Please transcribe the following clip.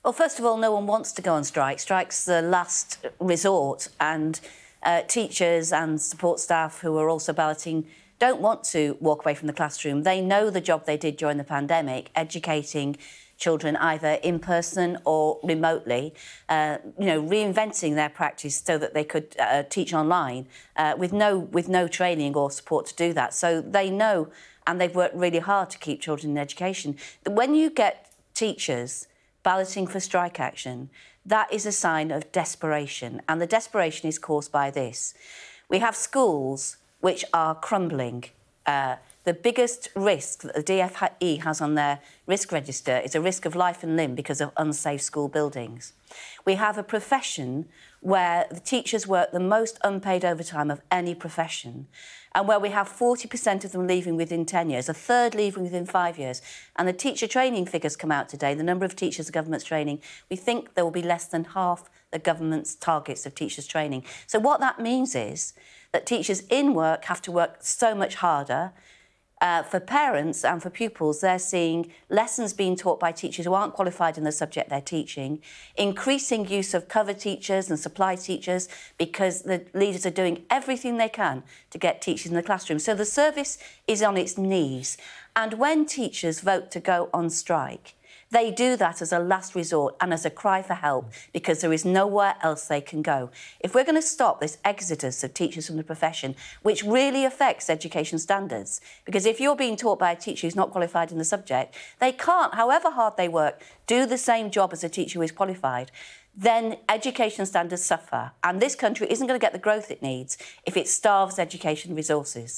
Well, first of all, no one wants to go on strike. Strike's the last resort, and teachers and support staff who are also balloting don't want to walk away from the classroom. They know the job they did during the pandemic, educating children either in person or remotely, reinventing their practice so that they could teach online with no training or support to do that. So they know, and they've worked really hard to keep children in education. When you get teachers balloting for strike action, that is a sign of desperation, and the desperation is caused by this. We have schools which are crumbling. The biggest risk that the DfE has on their risk register is a risk of life and limb because of unsafe school buildings. We have a profession where the teachers work the most unpaid overtime of any profession, and where we have 40% of them leaving within 10 years, a third leaving within 5 years. And the teacher training figures come out today, the number of teachers the government's training, we think there will be less than half the government's targets of teachers training. So what that means is that teachers in work have to work so much harder. For parents and for pupils, they're seeing lessons being taught by teachers who aren't qualified in the subject they're teaching, increasing use of cover teachers and supply teachers because the leaders are doing everything they can to get teachers in the classroom. So the service is on its knees. And when teachers vote to go on strike, they do that as a last resort and as a cry for help because there is nowhere else they can go. If we're going to stop this exodus of teachers from the profession, which really affects education standards, because if you're being taught by a teacher who's not qualified in the subject, they can't, however hard they work, do the same job as a teacher who is qualified, then education standards suffer. And this country isn't going to get the growth it needs if it starves education resources.